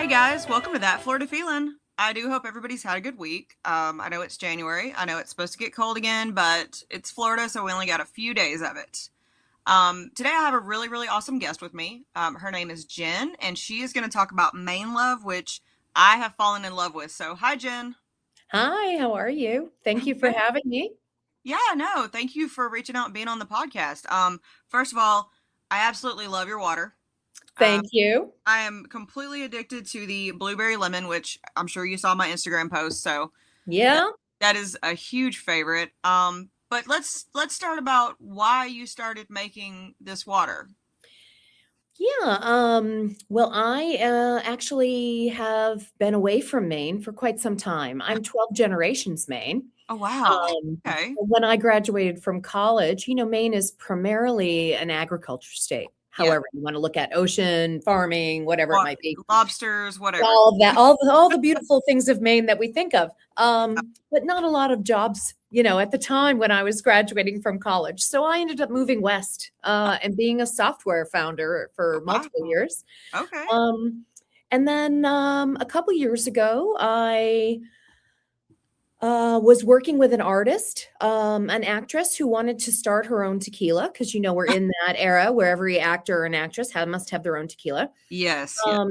Hey guys, welcome to That Florida Feeling. I do hope everybody's had a good week. I know it's January. I know it's supposed to get cold again, but it's Florida, so we only got a few days of it. Today I have a really, really awesome guest with me. Her name is Jen, and she is going to talk about MaineLove, which I have fallen in love with. So, hi, Jen. Hi, how are you? Thank I'm you for good. having me. Yeah, no, thank you for reaching out and being on the podcast. First of all, I absolutely love your water. Uh, Thank you. I am completely addicted to the blueberry lemon, which I'm sure you saw my Instagram post. So that, Yeah. that is a huge favorite. But let's start about why you started making this water. Yeah. Well, I actually have been away from Maine for quite some time. I'm 12 generations Maine. Oh wow. Um, Okay. when I graduated from college, Maine is primarily an agriculture state. Yeah. However, you want to look at ocean, farming, whatever it Lo- might be. Lobsters, whatever. All of that, all the beautiful things of Maine that we think of. But not a lot of jobs, at the time when I was graduating from college. So I ended up moving west and being a software founder for Wow. multiple years. Okay. Um, and then a couple years ago, I was working with an artist, an actress who wanted to start her own tequila because we're in that era where every actor or an actress must have their own tequila. Yes. Yes.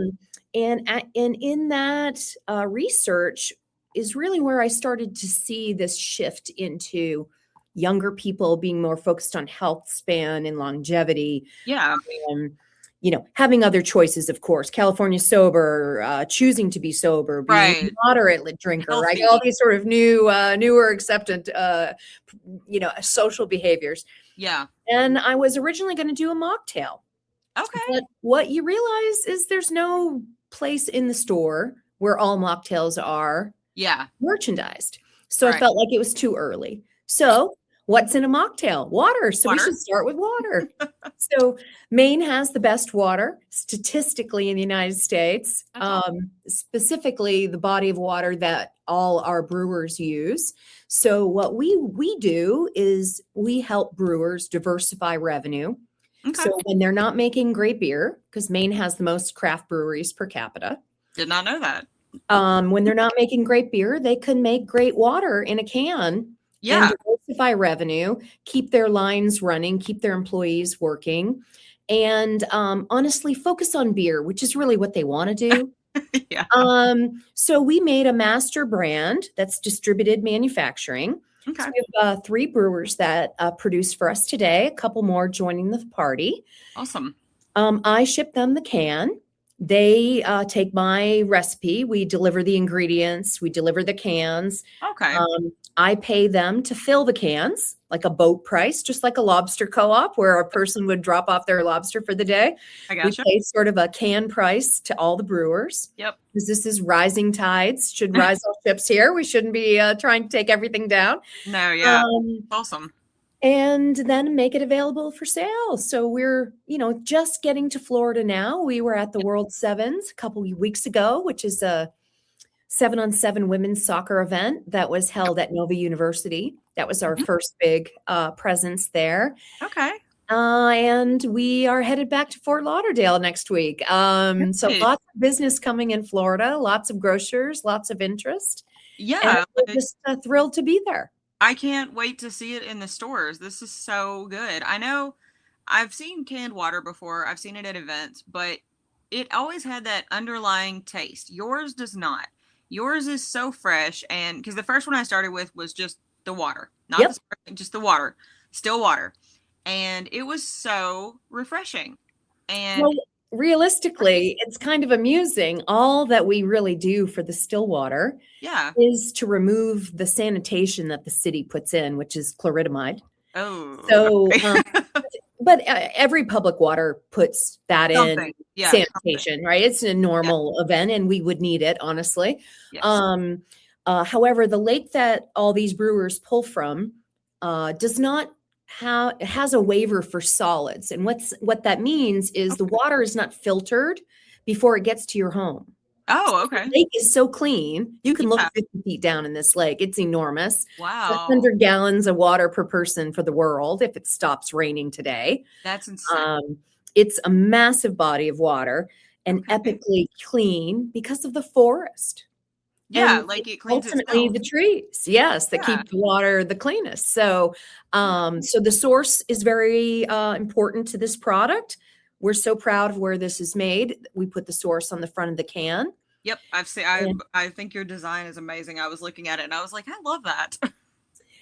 And in that research is really where I started to see this shift into younger people being more focused on health span and longevity. Yeah. Um, having other choices, of course, California sober, choosing to be sober, being Right. a moderate drinker, right? Healthy. All these sort of newer accepted, social behaviors. Yeah. And I was originally going to do a mocktail. Okay. But what you realize is there's no place in the store where all mocktails are Yeah. merchandised. So I Right. felt like it was too early. So what's in a mocktail? Water. So we Water. should start with water. So Maine has the best water statistically in the United States, That's awesome. specifically the body of water that all our brewers use. So what we do is we help brewers diversify revenue. Okay. So when they're not making great beer, because Maine has the most craft breweries per capita, Did not know that. when they're not making great beer, they can make great water in a can Yeah. and diversify revenue, keep their lines running, keep their employees working, and honestly focus on beer, which is really what they want to do. Yeah. So we made a master brand that's distributed manufacturing. Okay. So we have 3 brewers that produce for us today, a couple more joining the party. Awesome. I ship them the can. They take my recipe. We deliver the ingredients. We deliver the cans. Okay. I pay them to fill the cans, like a boat price, just like a lobster co-op where a person would drop off their lobster for the day. I We gotcha. pay sort of a can price to all the brewers. Yep. Because this is rising tides, should rise all ships here. We shouldn't be trying to take everything down. No, yeah. Um, Awesome. and then make it available for sale. So we're, just getting to Florida now. We were at the World Sevens a couple of weeks ago, which is a 7-on-7 women's soccer event that was held at Nova University. That was our Mhm. first big presence there. Okay. And we are headed back to Fort Lauderdale next week. So Good. lots of business coming in Florida, lots of grocers, lots of interest. And Yeah. we're just thrilled to be there. I can't wait to see it in the stores. This is so good. I know I've seen canned water before. I've seen it at events, but it always had that underlying taste. Yours does not. Yours is so fresh, and because the first one I started with was just the water, not Yep. the sparkling, just the water, still water, and it was so refreshing. And Well, realistically, it's kind of amusing. All that we really do for the Stillwater yeah. is to remove the sanitation that the city puts in, which is chloridamide. Oh, So, okay. but every public water puts that in Something. Yeah. Something. sanitation, right? It's a normal event, and we would need it, honestly. Yes. However, the lake that all these brewers pull from does not have, it has a waiver for solids. And what that means is the water is not filtered before it gets to your home. Oh, So okay. the lake is so clean. You can look Yeah. 50 feet down in this lake. It's enormous. It's Wow. 100 gallons of water per person for the world if it stops raining today. That's insane. It's a massive body of water. and Okay. epically clean because of the forest. Yeah, And like it's it cleans ultimately itself. the trees, yes, that Yeah. keep the water the cleanest. So, Yeah. so the source is very important to this product. We're so proud of where this is made. We put the source on the front of the can. Yep. I've seen I think your design is amazing. I was looking at it and I was like, I love that.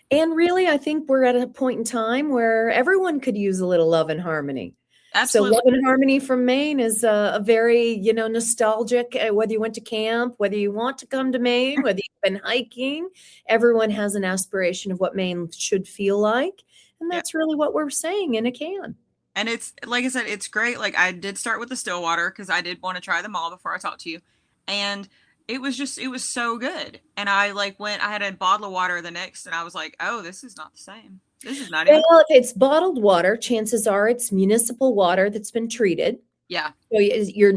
And really, I think we're at a point in time where everyone could use a little love and harmony. So, Absolutely. love and harmony from Maine is a very, nostalgic. Whether you went to camp, whether you want to come to Maine, whether you've been hiking, everyone has an aspiration of what Maine should feel like, and Yeah. that's really what we're saying in a can. And it's like I said, it's great. Like I did start with the still water because I did want to try them all before I talked to you. And it was so good. And I like went, I had a bottle of water the next and I was like, oh, this is not the same. This is not even, Well, if it's bottled water, chances are it's municipal water that's been treated. yeah. So you're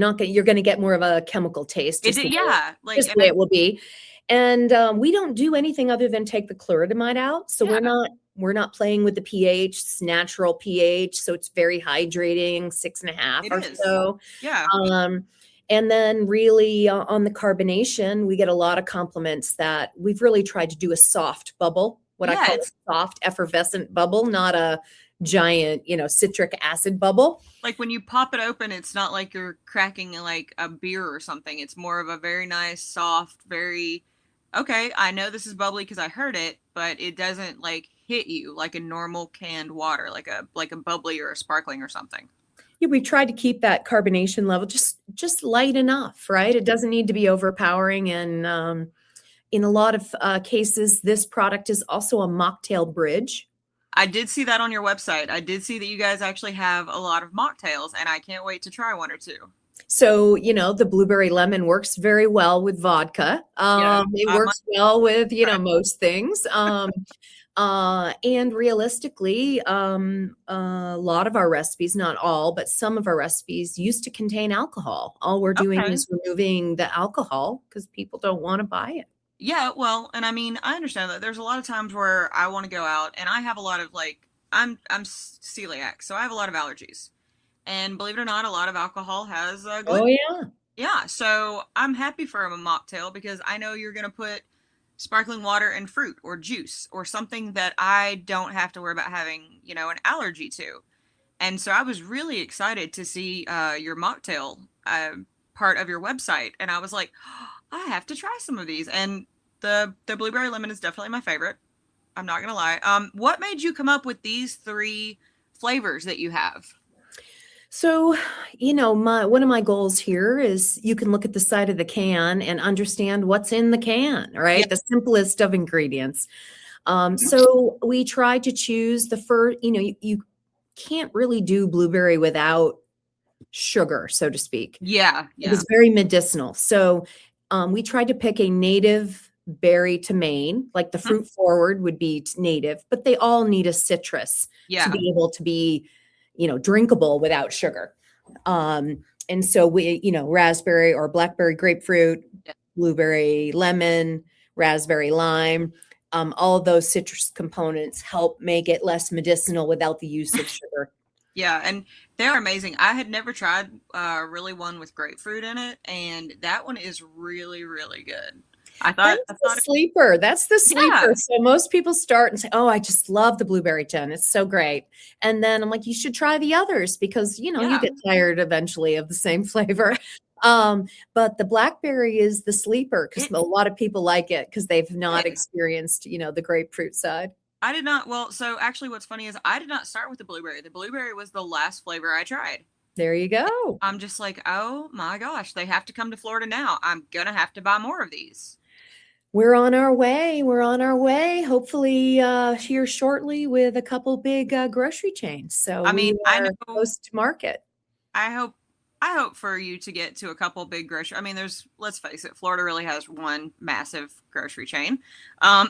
gonna get more of a chemical taste, It did, yeah. Like, just and the way I, it will be. And we don't do anything other than take the chloridamide out. So yeah, we're not playing with the pH. It's natural pH, so it's very hydrating, 6.5 it or is. so. Yeah. Um, and then really on the carbonation, we get a lot of compliments that we've really tried to do a soft bubble, what I Yeah. call a soft effervescent bubble, not a giant, citric acid bubble. Like when you pop it open, it's not like you're cracking like a beer or something. It's more of a very nice, soft, very okay. I know this is bubbly because I heard it, but it doesn't like hit you like a normal canned water, like a bubbly or a sparkling or something. Yeah, we tried to keep that carbonation level just light enough, right? It doesn't need to be overpowering. And in a lot of cases, this product is also a mocktail bridge. I did see that on your website. I did see that you guys actually have a lot of mocktails, and I can't wait to try one or two. So, the blueberry lemon works very well with vodka. Yeah, It I might works well with, try. most things. And realistically, a lot of our recipes, not all, but some of our recipes used to contain alcohol. All we're doing Okay. is removing the alcohol because people don't want to buy it. Yeah, well, and I mean, I understand that there's a lot of times where I want to go out and I have a lot of like I'm celiac, so I have a lot of allergies. And believe it or not, a lot of alcohol has Oh, gluten. yeah. Yeah, so I'm happy for a mocktail because I know you're going to put sparkling water and fruit or juice or something that I don't have to worry about having, an allergy to. And so I was really excited to see your mocktail part of your website, and I was like, oh, I have to try some of these. And the blueberry lemon is definitely my favorite. I'm not gonna lie. What made you come up with these three flavors that you have? So, my one of my goals here is you can look at the side of the can and understand what's in the can, Yeah. right? The simplest of ingredients. So we try to choose the first, you can't really do blueberry without sugar, so to speak. Yeah. It Yeah. is very medicinal. So we tried to pick a native berry to Maine, like the Mhm. fruit forward would be native, but they all need a citrus to Yeah. be able to be, drinkable without sugar. And so we, raspberry or blackberry grapefruit, Yeah. blueberry lemon, raspberry lime, all of those citrus components help make it less medicinal without the use of sugar. Yeah, and they're amazing. I had never tried really one with grapefruit in it, and that one is really, really good. I That's the thought, sleeper. That's the sleeper. yeah, So most people start and say, "Oh, I just love the blueberry gin. It's so great." And then I'm like, "You should try the others because, you yeah, get tired eventually of the same flavor." But the blackberry is the sleeper because it a lot of people like it because they've not is. experienced, the grapefruit side. I did not. Well, so actually, what's funny is I did not start with the blueberry. The blueberry was the last flavor I tried. There you go. I'm just like, oh my gosh, they have to come to Florida now. I'm gonna have to buy more of these. We're on our way. We're on our way. Hopefully, here shortly with a couple big grocery chains. So I mean, we I are know. close to market. I hope. I hope for you to get to a couple big grocery. I mean, there's. Let's face it, Florida really has one massive grocery chain. Um,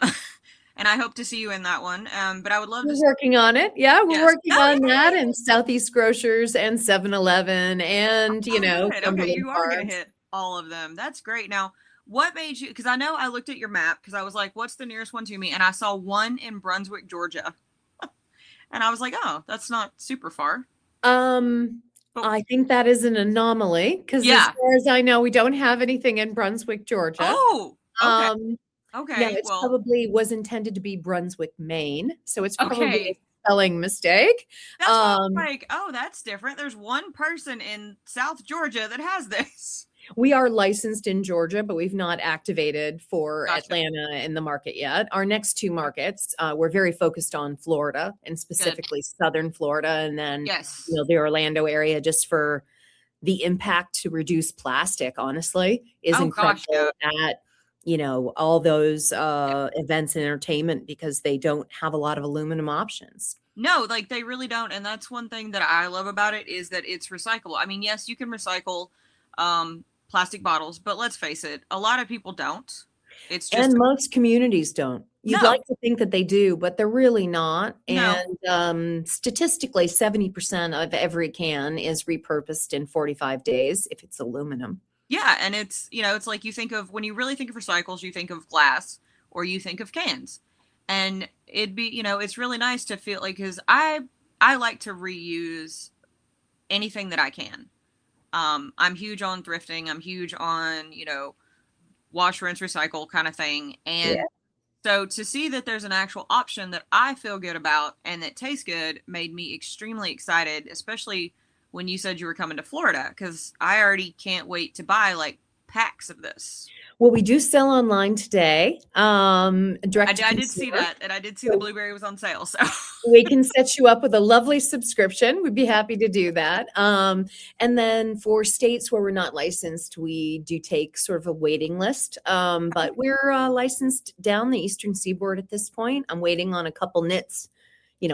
and I hope to see you in that one. But I would love to We're see. working on it. Yeah, we're Yes. working Oh, on that yay! and Southeast Grocers and 7-Eleven and, Oh, good. Okay, Cumberland you are gonna Farms. hit all of them. That's great. Now, what made you? Because I know I looked at your map because I was like, "What's the nearest one to me?" And I saw one in Brunswick, Georgia, and I was like, "Oh, that's not super far." Um, But I think that is an anomaly because, as yeah. far as I know, we don't have anything in Brunswick, Georgia. Oh, okay. Um, yeah, Okay. it's Well, probably was intended to be Brunswick, Maine, so it's probably a okay. spelling mistake. That's why I'm Um, like, oh, that's different. There's one person in South Georgia that has this. we are licensed in Georgia, but we've not activated for Gotcha. Atlanta in the market yet. Our next two markets, we're very focused on Florida and Good. specifically Southern Florida, and then Yes. the Orlando area, just for the impact to reduce plastic, honestly, is Oh gosh, yeah. incredible at, all those events and entertainment because they don't have a lot of aluminum options. No, like they really don't. And that's one thing that I love about it is that it's recyclable. I mean, yes, you can recycle plastic bottles, but let's face it, a lot of people don't. It's And just most communities don't. You'd no, like to think that they do, but they're really not. no. And statistically, 70% of every can is repurposed in 45 days if it's aluminum. Yeah, and it's like you think of when you really think of recycles, you think of glass or you think of cans. And it'd be, it's really nice to feel like cuz I like to reuse anything that I can. I'm huge on thrifting. I'm huge on, wash, rinse, recycle kind of thing. Yeah. And so to see that there's an actual option that I feel good about and that tastes good made me extremely excited, especially when you said you were coming to Florida, because I already can't wait to buy like packs of this. Well, we do sell online today, direct to I did see consumer. that, and I did see the So blueberry was on sale. So we can set you up with a lovely subscription. We'd be happy to do that. And then for states where we're not licensed, we do take sort of a waiting list. But we're licensed down the Eastern Seaboard at this point. I'm waiting on a couple knits,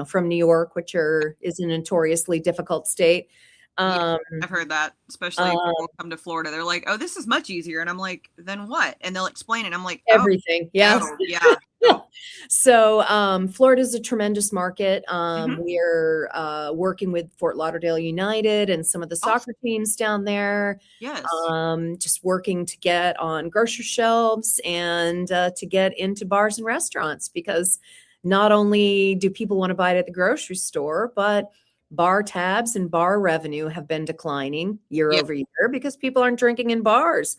from New York, which is a notoriously difficult state. yeah, Um, I've heard that, especially when uh, people come to Florida. They're like, "Oh, this is much easier," and I'm like, "Then what?" And they'll explain it. I'm like, "Oh, Everything. Yes. oh, yeah, no, So, Florida is a tremendous market. mm-hmm. We're working with Fort Lauderdale United and some of the Awesome, soccer teams down there, yes, just working to get on grocery shelves and to get into bars and restaurants because not only do people want to buy it at the grocery store, but bar tabs and bar revenue have been declining year yeah." over year because people aren't drinking in bars.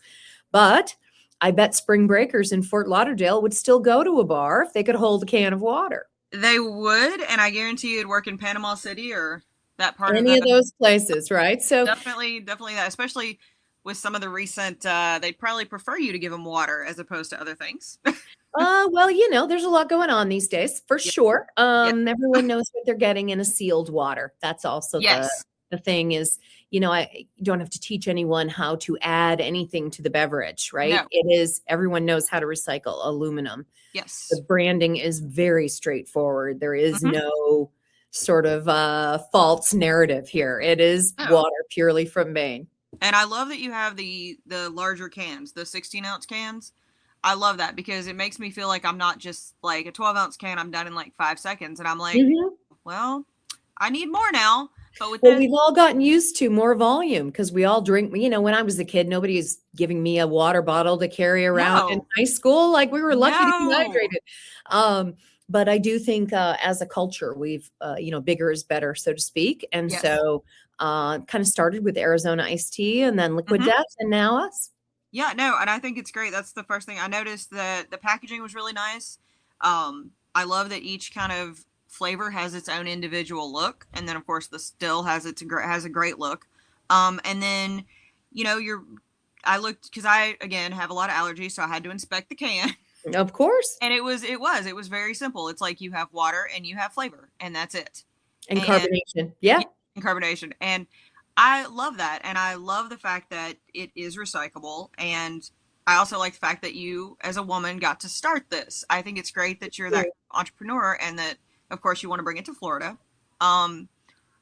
But I bet spring breakers in Fort Lauderdale would still go to a bar if they could hold a can of water. They would, and I guarantee you'd work in Panama City or that part of Any of the those places, right? So, definitely that, especially with some of the recent. They'd probably prefer you to give them water as opposed to other things. well, there's a lot going on these days for Yeah, sure. yeah, Everyone knows what they're getting in a sealed water. That's also yes, the thing is, you don't have to teach anyone how to add anything to the beverage, right? no, It is everyone knows how to recycle aluminum. The yes, branding is very straightforward. There is mm-hmm. no sort of false narrative here. It is No. water purely from Maine. And I love that you have the larger cans, the 16-ounce cans. I love that because it makes me feel like I'm not just like a 12-ounce can. I'm done in like 5 seconds, and I'm like, Mhm. well, I need more now. But with Well, this, we've all gotten used to more volume because we all drink. When I was a kid, nobody's giving me a water bottle to carry around in no, high school. Like we were lucky to be no, hydrated. But I do think as a culture, we've, bigger is better, so to speak. And yes, so kind of started with Arizona iced tea and then liquid mm-hmm. death and now us. Yeah, no, and I think it's great. That's the first thing I noticed that the packaging was really nice. I love that each kind of flavor has its own individual look, and then of course the still has a great look. And then you're I looked because I again have a lot of allergies, so I had to inspect the can, Of course. and it was very simple. It's like you have water and you have flavor, and that's it. And And carbonation. Yeah. yeah, and carbonation. And I love that. And I love the fact that it is recyclable. And I also like the fact that you, as a woman, got to start this. I think it's great that you're that entrepreneur and that, of course, you want to bring it to Florida. Um,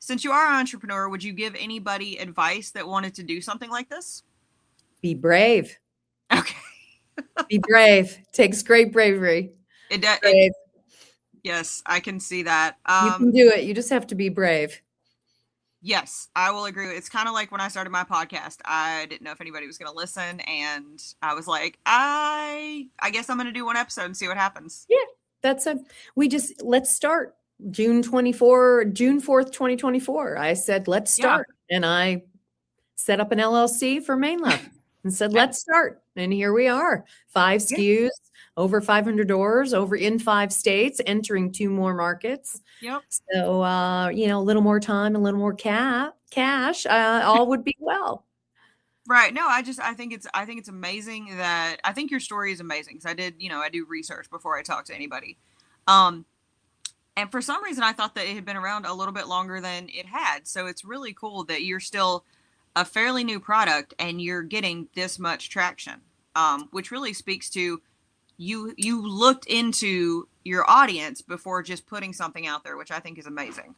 since you are an entrepreneur, would you give anybody advice that wanted to do something like this? Be brave. Okay. Be brave. Takes great bravery. It Brave. yes, I can see that. You can do it. You just have to be brave. Yes, I will agree. It's kind of like when I started my podcast. I didn't know if anybody was going to listen, and I was like, I guess I'm going to do one episode and see what happens. Yeah. Let's start June 4th, 2024. I said, let's Yeah, start. And I set up an LLC for MaineLove and said, Eh, let's start. And here we are, 5 yeah. SKUs, over 500 doors, over in 5 states, entering 2 more markets. Yep. So, a little more time, a little more cash, all would be well. Right. No, I think it's amazing that I think your story is amazing because I do research before I talk to anybody. Um, and for some reason I thought that it had been around a little bit longer than it had. So it's really cool that you're still a fairly new product and you're getting this much traction. Which really speaks to you looked into your audience before just putting something out there, which I think is amazing.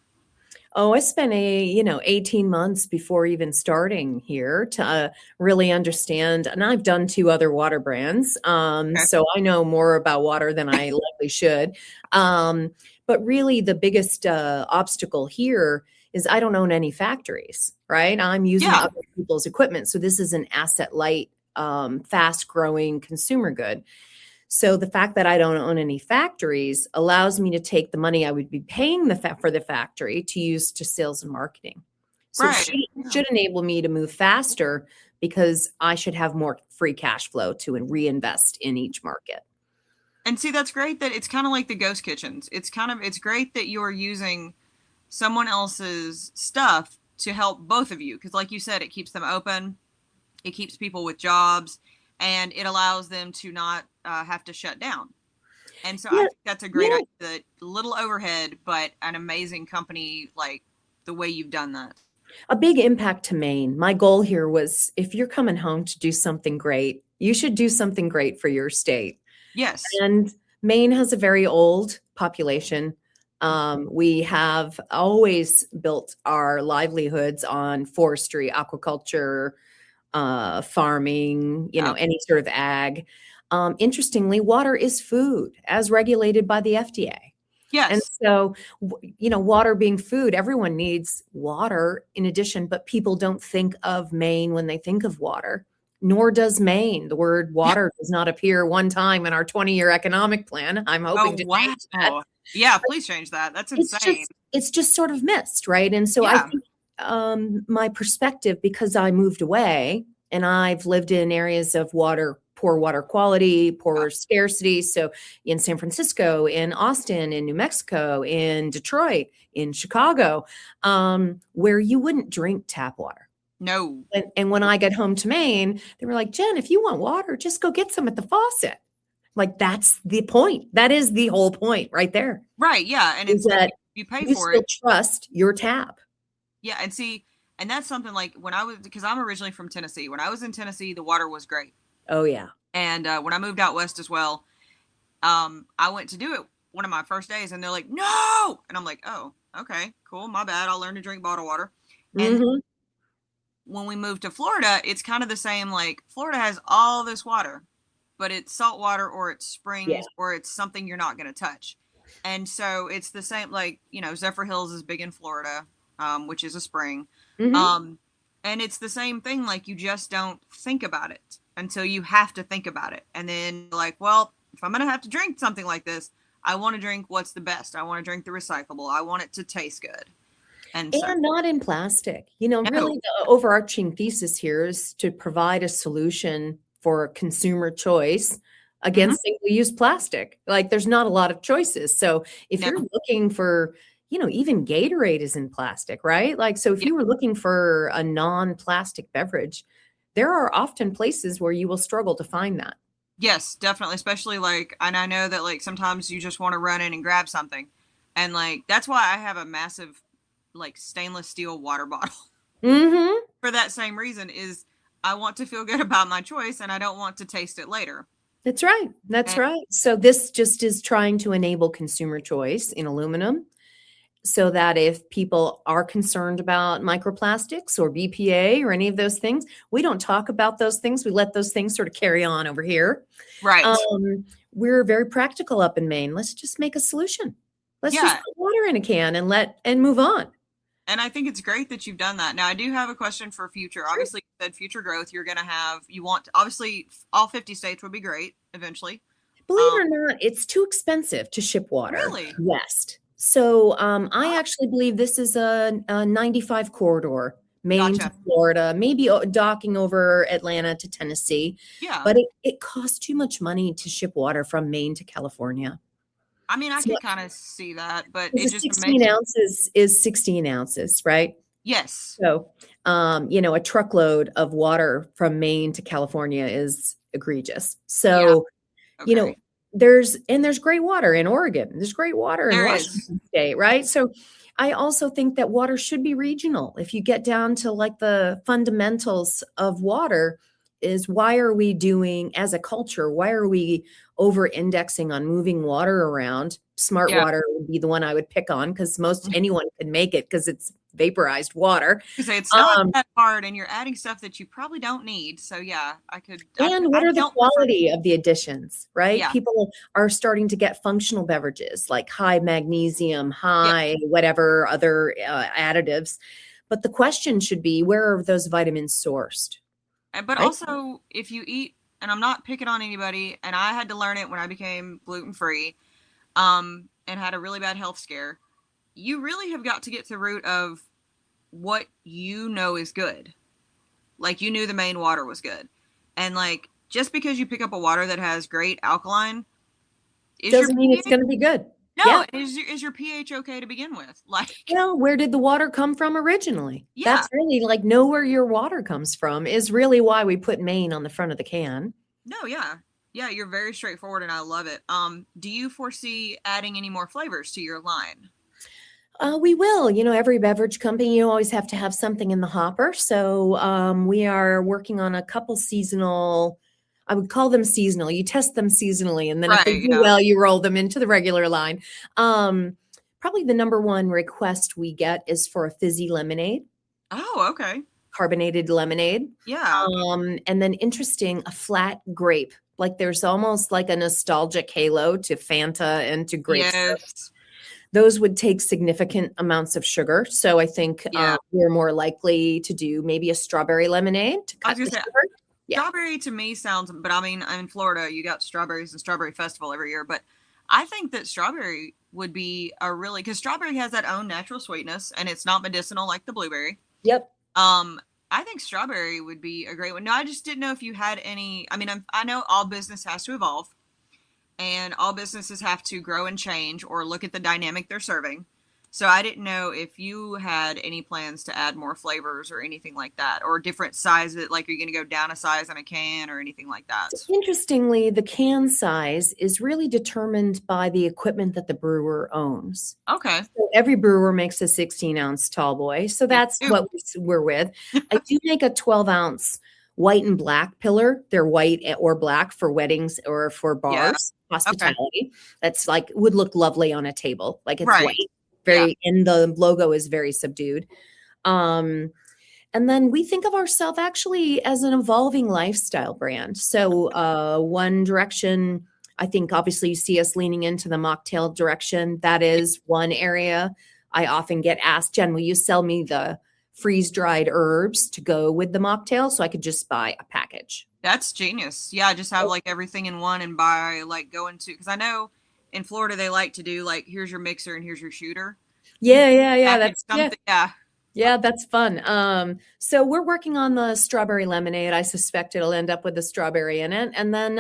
Oh, I spent 18 months before even starting here to really understand. And I've done 2 other water brands. Okay. So I know more about water than I likely should. But really, the biggest obstacle here is I don't own any factories, right? I'm using Yeah. other people's equipment. So this is an asset light, fast growing consumer good. So the fact that I don't own any factories allows me to take the money I would be paying for the factory to use to sales and marketing. So it Right. should, Yeah. should enable me to move faster because I should have more free cash flow to reinvest in each market. And see, that's great that it's kind of like the ghost kitchens. It's great that you're using someone else's stuff to help both of you because like you said, it keeps them open, it keeps people with jobs, and it allows them to not have to shut down. And so I Yeah, think that's a great yeah. idea, that little overhead but an amazing company, like the way you've done that. A big impact to Maine. My goal here was if you're coming home to do something great, you should do something great for your state. Yes. And Maine has a very old population. We have always built our livelihoods on forestry, aquaculture, farming, Yeah. any sort of ag. Interestingly, water is food as regulated by the FDA. And Yes. so, water being food, everyone needs water in addition, but people don't think of Maine when they think of water, nor does Maine. The word water does not appear one time in our 20-year economic plan. I'm hoping Oh, to change that. wow. Yeah, please change that. That's It's insane. just it's just sort of missed, right? And so I Yeah. think my perspective, because I moved away and I've lived in areas of poor water quality, Yeah. poor scarcity. So in San Francisco, in Austin, in New Mexico, in Detroit, in Chicago, where you wouldn't drink tap water. No. And when I got home to Maine, they were like, Jen, if you want water, just go get some at the faucet. Like, that's the point. That is the whole point right there, Right. Yeah. And is it's like that you pay you for still it. trust your tap. Yeah. And see, and that's something like when I was, because I'm originally from Tennessee. When I was in Tennessee, the water was great. Oh, yeah. And when I moved out west as well, I went to do it one of my first days, and they're like, "No," and I'm like, "Oh, okay, cool, my bad. I'll learn to drink bottled water." And Mhm. when we moved to Florida, it's kind of the same. Like Florida has all this water, but it's salt water or it's Yeah. springs or it's something you're not going to touch. And so it's the same. Like Zephyr Hills is big in Florida, which is a spring. Mhm. Um, and it's the same thing. Like you just don't think about it until you have to think about it, and then like, well, if I'm gonna have to drink something like this, I want to drink what's the best. I want to drink the recyclable. I want it to taste good. And so, And not in plastic. no. Really the overarching thesis here is to provide a solution for consumer choice Hmm. against single-use plastic. Like, there's not a lot of choices. So if No. you're looking for, even Gatorade is in plastic, right? Like, so if Yeah. you were looking for a non-plastic beverage, there are often places where you will struggle to find that. Yes, definitely. Especially like, and I know that like sometimes you just want to run in and grab something, and like that's why I have a massive like stainless steel water bottle Mhm. for that same reason. Is I want to feel good about my choice, and I don't want to taste it later. That's right. That's And right. So this just is trying to enable consumer choice in aluminum so that if people are concerned about microplastics or BPA or any of those things, we don't talk about those things. We let those things sort of carry on over here. right. We're very practical up in Maine. Let's just make a solution. Let's just Yeah. put water in a can and move on. And I think it's great that you've done that. Now, I do have a question for future. Sure. Obviously, you said future growth. You're going to have, you want, obviously, all 50 states would be great eventually. Believe Um, it or not, it's too expensive to ship water really? west. So I Oh, actually believe this is a 95 corridor Maine to Gotcha. Florida, maybe docking over Atlanta to Tennessee. Yeah. But it costs too much money to ship water from Maine to California. I mean, I So could kind of see that, but because it a just 16 makes ounces is 16 ounces, right? yes. So, a truckload of water from Maine to California is egregious. Yeah. So, you know, Okay. there's great water in Oregon. There's great water in There is. Washington State, right? So I also think that water should be regional. If you get down to like the fundamentals of water, is why are we doing as a culture, why are we over indexing on moving water around? Smart Yeah. water would be the one I would pick on because most anyone can make it because it's vaporized water. You say it's not Um, that hard, and you're adding stuff that you probably don't need. So yeah, I could. And what I are the don't prefer. quality of the additions, right? Yeah. People are starting to get functional beverages like high magnesium, Yeah. high whatever other additives. But the question should be, where are those vitamins sourced, But right? also, if you eat, and I'm not picking on anybody, and I had to learn it when I became gluten free, and had a really bad health scare. You really have got to get to the root of what you know is good. Like you knew the Maine water was good, and like just because you pick up a water that has great alkaline, is your Doesn't mean it's pH going to be good. no Yeah. is your pH okay to begin with? Like Well, where did the water come from originally? yeah, That's really like know where your water comes from is really why we put Maine on the front of the can. no, yeah, yeah. You're very straightforward, and I love it. Do you foresee adding any more flavors to your line? We will. Every beverage company, you always have to have something in the hopper. So we are working on a couple seasonal, I would call them seasonal. You test them seasonally, and then if they Right. do Yeah. well, you roll them into the regular line. Um, Probably the number one request we get is for a fizzy lemonade, Oh, okay. carbonated lemonade. Yeah. And then interesting, a flat grape. Like there's almost like a nostalgic halo to Fanta and to grape syrup. Yes. Those would take significant amounts of sugar. So I think Yeah. we're more likely to do maybe a strawberry lemonade to I was cut gonna the say sugar. Yeah. strawberry to me sounds, but I mean, I'm in Florida. You got strawberries and strawberry festival every year, but I think that strawberry would be a really because strawberry has that own natural sweetness and it's not medicinal like the blueberry. Yep. Um, I think strawberry would be a great one. No, I just didn't know if you had any. I mean, I know all business has to evolve, and all businesses have to grow and change or look at the dynamic they're serving. So I didn't know if you had any plans to add more flavors or anything like that, or different sizes. Like, are you going to go down a size in a can or anything like that? Interestingly, the can size is really determined by the equipment that the brewer owns. Okay. So every brewer makes a 16-ounce tall boy. So They that's do. what we're with. I do make a 12-ounce white and black pillar. They're white or black for weddings or for Yeah. bars, Okay. hospitality. That's like would look lovely on a table. Like it's white. Right. Yeah. Very, and the logo is very subdued. Um, and then we think of ourselves actually as an evolving lifestyle brand. So one direction, I think obviously you see us leaning into the mocktail direction. That is one area I often get asked, Jen, will you sell me the freeze dried herbs to go with the mocktail so I could just buy a package? That's genius. Yeah. Just have like everything in one and buy, like, go into, because I know in Florida they like to do like, here's your mixer and here's your shooter. You Yeah, yeah, yeah. package something. Yeah. Yeah, that's fun. So we're working on the strawberry lemonade. I suspect it'll end up with the strawberry in it. And then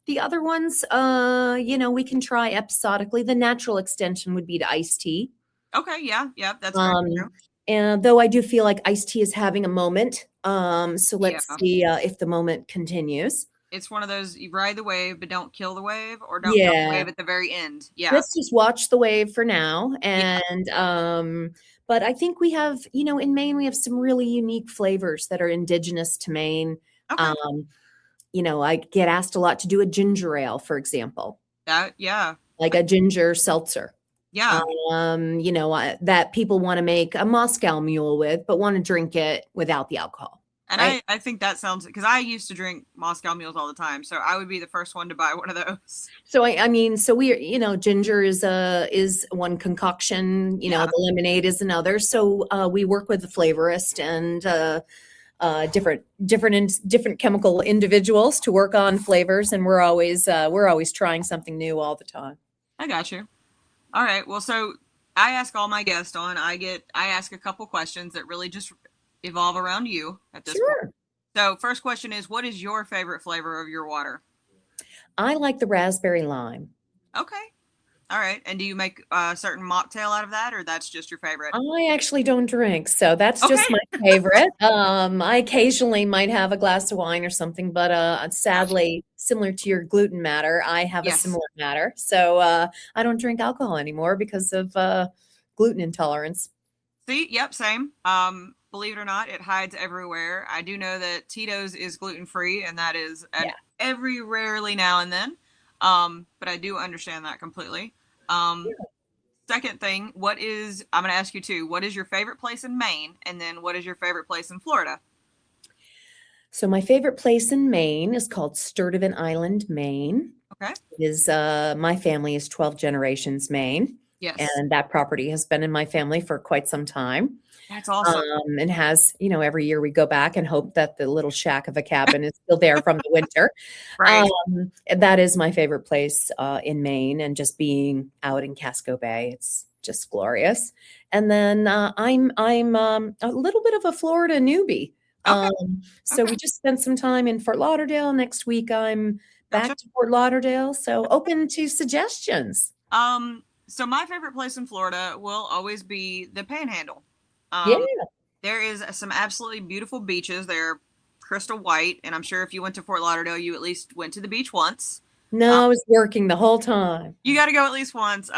the other ones, we can try episodically. The natural extension would be to iced tea. Okay. Yeah. Yeah. That's very Um, true. and though I do feel like iced tea is having a moment. So Yeah. let's see if the moment continues. It's one of those you ride the wave, but don't kill the wave or don't kill the Yeah. wave at the very end. Yeah. Let's just watch the wave for now. Yeah. And but I think we have, in Maine, we have some really unique flavors that are indigenous to Maine. Okay. Um, I get asked a lot to do a ginger ale, for example, Yeah. like a ginger seltzer. Yeah. That people want to make a Moscow Mule with, but want to drink it without the alcohol, And right? I think that sounds because I used to drink Moscow mules all the time, so I would be the first one to buy one of those. So I mean, so we, ginger is one concoction. Yeah. The lemonade is another. So we work with the flavorist and different chemical individuals to work on flavors, and we're always trying something new all the time. I got you. All right. Well, so I ask all my guests on. I ask a couple questions that really just evolve around you at this point. Sure. So, first question is, what is your favorite flavor of your water? I like the raspberry lime. Okay. All right. And do you make a certain mocktail out of that, or that's just your favorite? I actually don't drink, so that's Okay. just my favorite. I occasionally might have a glass of wine or something, but Gotcha. sadly, similar to your gluten matter, I have a Yes. similar matter. So I don't drink alcohol anymore because of gluten intolerance. See, yep, same. Believe it or not, it hides everywhere. I do know that Tito's is gluten free, and that is an Yeah. every rarely now and then. But I do understand that completely. Um, Second thing, I'm going to ask you too, what is your favorite place in Maine? And then what is your favorite place in Florida? So my favorite place in Maine is called Sturtevant Island, Maine. Okay. Is my family is 12 generations Maine, Yes. and that property has been in my family for quite some time. That's awesome. And has, every year we go back and hope that the little shack of a cabin is still there from the winter. Right. And that is my favorite place in Maine, and just being out in Casco Bay, it's just glorious. And then I'm a little bit of a Florida newbie. Okay. So Okay. we just spent some time in Fort Lauderdale. Next week I'm Gotcha. back to Fort Lauderdale. So open to suggestions. So my favorite place in Florida will always be the Panhandle. Yeah. Um, there is some absolutely beautiful beaches. They're crystal white, and I'm sure if you went to Fort Lauderdale, you at least went to the beach once. Um, No, I was working the whole time. you got to go at least once.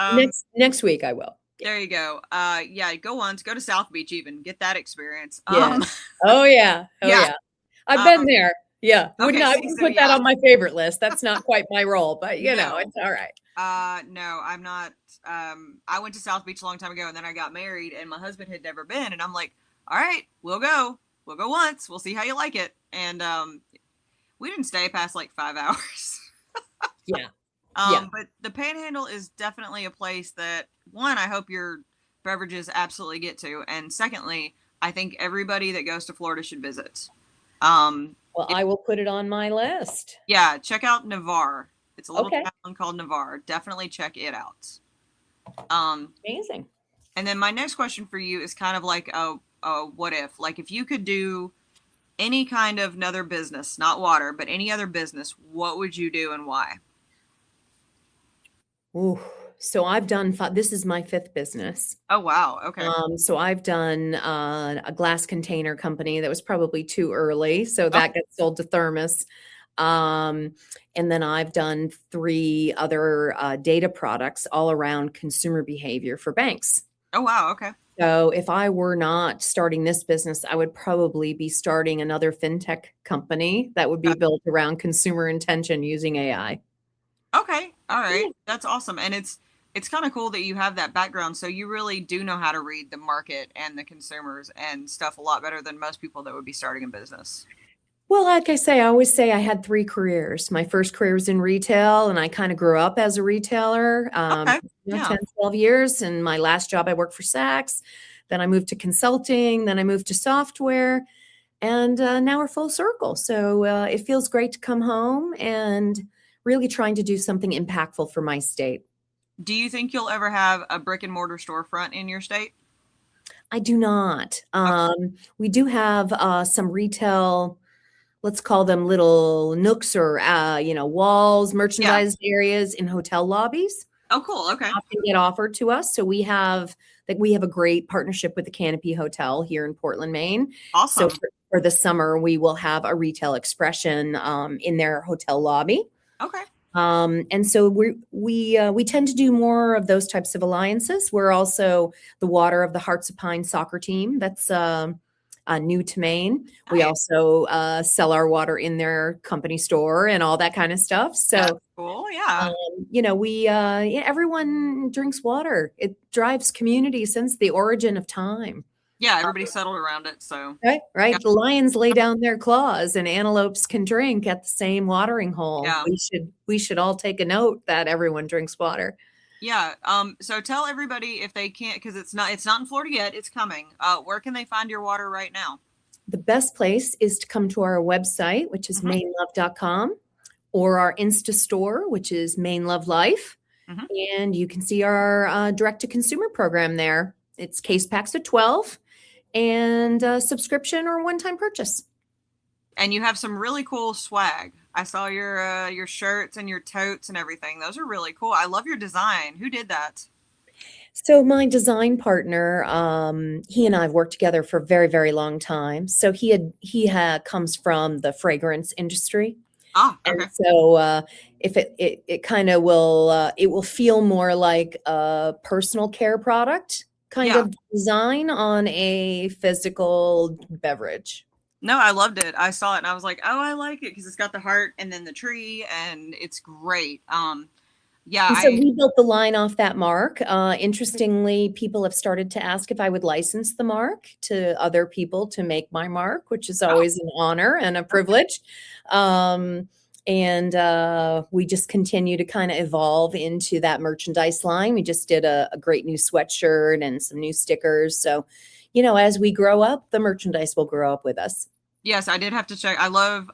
Next week I will. Yeah. There you go. Yeah, go once. Go to South Beach even. Get that experience. Yes. Oh yeah. Oh Yeah. yeah. I've been Um, there. Yeah. okay. I See, wouldn't so put that yeah. on my favorite list. That's not quite my role, but No. it's all right. No, I'm not. I went to South Beach a long time ago, and then I got married, and my husband had never been, and I'm like, all right, we'll go. We'll go once. We'll see how you like it. And we didn't stay past like 5 hours. Yeah. Yeah. But the Panhandle is definitely a place that, one, I hope your beverages absolutely get to, and secondly, I think everybody that goes to Florida should visit. Well, If I will put it on my list. Yeah, check out Navarre. It's a little Okay. town called Navarre. Definitely check it out. Um, Amazing. and then my next question for you is kind of like a what if? Like if you could do any kind of another business, not water, but any other business, what would you do and why? Ooh. So I've done this is my fifth business. Oh wow, okay. So I've done a glass container company that was probably too early, so Oh, that gets sold to Thermos. Um, and then I've done three other data products all around consumer behavior for banks. oh wow, okay. So if I were not starting this business, I would probably be starting another fintech company that would be built around consumer intention using AI. Okay, all right. That's awesome. And it's kind of cool that you have that background so you really do know how to read the market and the consumers and stuff a lot better than most people that would be starting a business. Well, like I say, I always say I had three careers. My first career was in retail, and I kind of grew up as a retailer, Okay. Yeah. 10, 12 years. And my last job, I worked for Saks. Then I moved to consulting. Then I moved to software. And now we're full circle. So it feels great to come home and really trying to do something impactful for my state. Do you think you'll ever have a brick and mortar storefront in your state? I do not. Okay. We do have some retail, let's call them little nooks or walls, Yeah. merchandise areas in hotel lobbies Oh, cool. Okay. often get offered to us. So we have a great partnership with the Canopy Hotel here in Portland, Maine. So Awesome. for the summer, we will have a retail expression in their hotel lobby. Okay. And so we tend to do more of those types of alliances. We're also the water of the Hearts of Pine soccer team. That's new to Maine. We Nice. also sell our water in their company store and all that kind of stuff. That's So, cool. Yeah. everyone drinks water. It drives community since the origin of time. Yeah. Everybody settled around it. So, Right, yeah. right. The lions lay down their claws, and antelopes can drink at the same watering hole. Yeah. We should all take a note that everyone drinks water. Yeah. So tell everybody if they can't, because it's not in Florida yet. It's coming. Where can they find your water right now? The best place is to come to our website, which is Hmm. MaineLove.com, or our Insta store, which is MaineLove Life. Hmm. And you can see our direct to consumer program there. It's case packs of 12. and a subscription or one-time purchase. And you have some really cool swag. I saw your shirts and your totes and everything. Those are really cool. I love your design. Who did that? So my design partner, he and I have worked together for a very, very long time. So he comes from the fragrance industry. Ah, And okay. so if it kind of will it will feel more like a personal care product kind Yeah. of design on a physical beverage. No, I loved it. I saw it and I was like, "Oh, I like it because it's got the heart and then the tree and it's great." Yeah, And so I we built the line off that mark. Interestingly, people have started to ask if I would license the mark to other people to make my mark, which is oh, always an honor and a privilege. Um, and we just continue to kind of evolve into that merchandise line. We just did a great new sweatshirt and some new stickers. So, as we grow up, the merchandise will grow up with us. yes, I did have to check. I love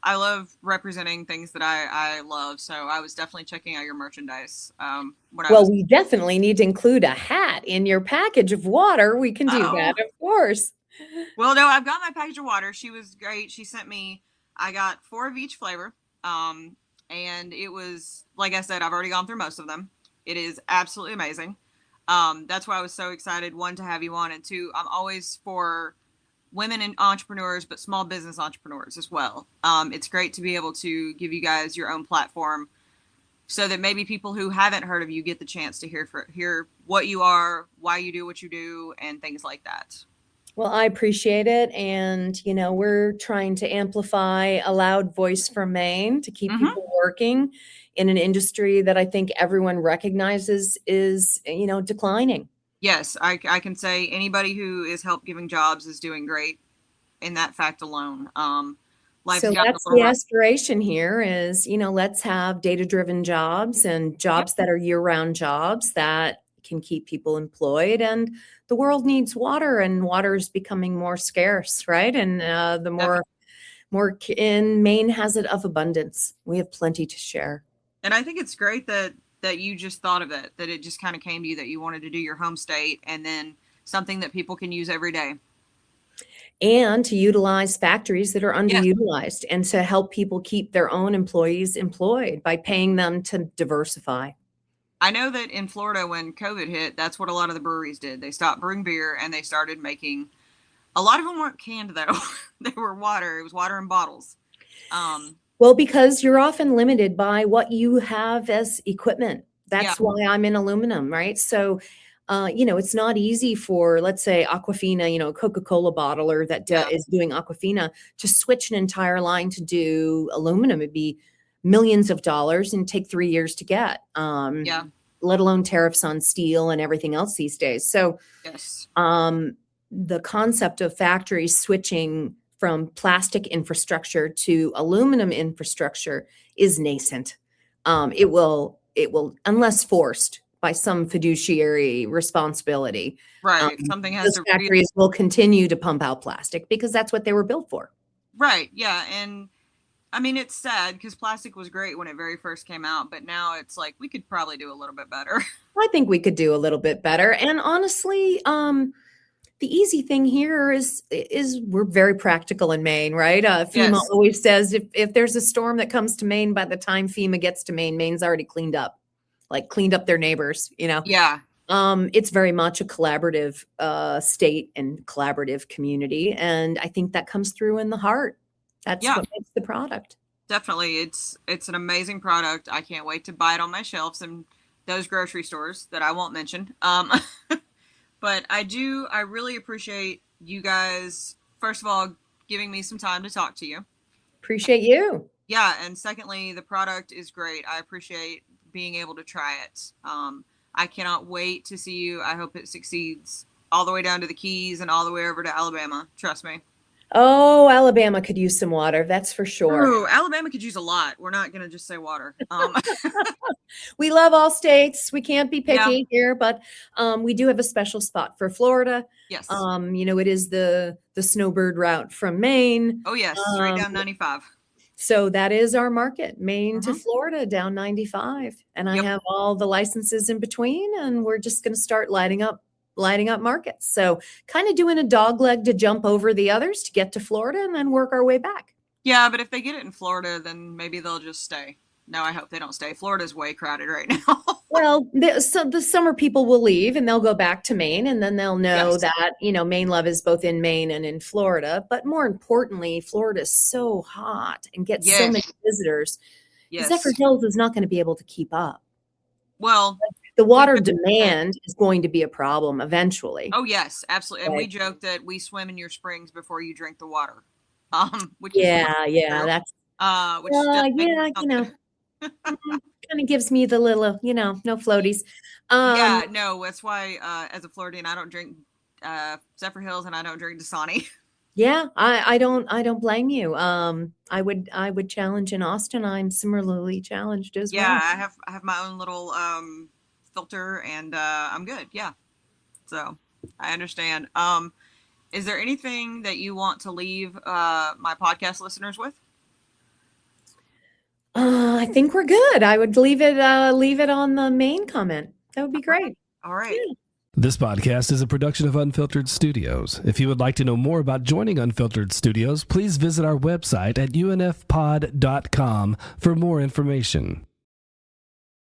representing things that I love. So I was definitely checking out your merchandise when I Well, was we definitely need to include a hat in your package of water. We can do that, Oh, of course. well, no, I've got my package of water. She was great. She sent me, I got four of each flavor. Um, and it was, like I said, I've already gone through most of them. It is absolutely amazing. That's why I was so excited, one, to have you on, and two, I'm always for women and entrepreneurs, but small business entrepreneurs as well. It's great to be able to give you guys your own platform so that maybe people who haven't heard of you get the chance to hear what you are, why you do what you do, and things like that. Well, I appreciate it. And, we're trying to amplify a loud voice from Maine to keep Hmm. people working in an industry that I think everyone recognizes is, declining. Yes, I can say anybody who is help giving jobs is doing great in that fact alone. Life's So gotten a that's little the rough. aspiration here is, let's have data-driven jobs and Yep, jobs that are year-round jobs that can keep people employed. And the world needs water, and water is becoming more scarce, right? And the more definitely. more in Maine has it of abundance. We have plenty to share. And I think it's great that you just thought of it, that it just kind of came to you that you wanted to do your home state and then something that people can use every day. And to utilize factories that are Yes. underutilized and to help people keep their own employees employed by paying them to diversify. I know that in Florida when COVID hit, that's what a lot of the breweries did. They stopped brewing beer and they started making a lot of them weren't canned though. They were water. It was water in bottles. Um, Well, because you're often limited by what you have as equipment. yeah, That's why I'm in aluminum, right? So, it's not easy for, let's say, Aquafina, a Coca-Cola bottler that yeah, is doing Aquafina to switch an entire line to do aluminum. It'd be millions of dollars and take 3 years to get, yeah, let alone tariffs on steel and everything else these days. So, yes, um, the concept of factories switching from plastic infrastructure to aluminum infrastructure is nascent. It will, unless forced by some fiduciary responsibility, right. Something has those to re factories will continue to pump out plastic because that's what they were built for. right, yeah, and I mean it's sad because plastic was great when it very first came out, but now it's like we could probably do a little bit better. I think we could do a little bit better. And honestly, the easy thing here is we're very practical in Maine, right? FEMA Yes, always says if there's a storm that comes to Maine, by the time FEMA gets to Maine, Maine's already cleaned up, like cleaned up their neighbors. yeah, It's very much a collaborative state and collaborative community, and I think that comes through in the heart. That's yeah. what makes the product. Definitely. It's an amazing product. I can't wait to buy it on my shelves in those grocery stores that I won't mention. But I really appreciate you guys, first of all, giving me some time to talk to you. Appreciate you. Yeah, and secondly, the product is great. I appreciate being able to try it. I cannot wait to see you. I hope it succeeds all the way down to the Keys and all the way over to Alabama. Trust me. Oh, Alabama could use some water, that's for sure. Ooh, Alabama could use a lot. We're not gonna just say water. We love all states. We can't be Yeah. picky here, but we do have a special spot for Florida. Yes. It is the snowbird route from Maine. Oh yes, straight Um, down 95. so that is our market, Maine to Hmm. Florida down 95. And I Yep. have all the licenses in between, and we're just going to start lighting up markets. So kind of doing a dog leg to jump over the others to get to Florida and then work our way back. Yeah, but if they get it in Florida, then maybe they'll just stay. No, I hope they don't stay. Florida's way crowded right now. Well, the summer people will leave and they'll go back to Maine, and then they'll know Yes. that, MaineLove is both in Maine and in Florida. But more importantly, Florida is so hot and gets so many Yes. visitors. Zephyr Yes. Hills is not going to be able to keep up. Well, The we water joke that, demand is going to be a problem eventually. oh yes, absolutely. And we Right. joke that we swim in your springs before you drink the water. Which is really Yeah, yeah, true. that's Which does make yeah, me feel good. kind of gives me the little, no floaties. Yeah, Um, no, that's why as a Floridian I don't drink Zephyr Hills and I don't drink Dasani. yeah, I don't blame you. I would challenge in Austin. I'm similarly challenged as Yeah, well. I have my own little filter and I'm good. Yeah. So I understand. Is there anything that you want to leave my podcast listeners with? I think we're good. I would leave it on the main comment. That would be great. All right. Yeah. This podcast is a production of Unfiltered Studios. If you would like to know more about joining Unfiltered Studios, please visit our website at unfpod.com for more information.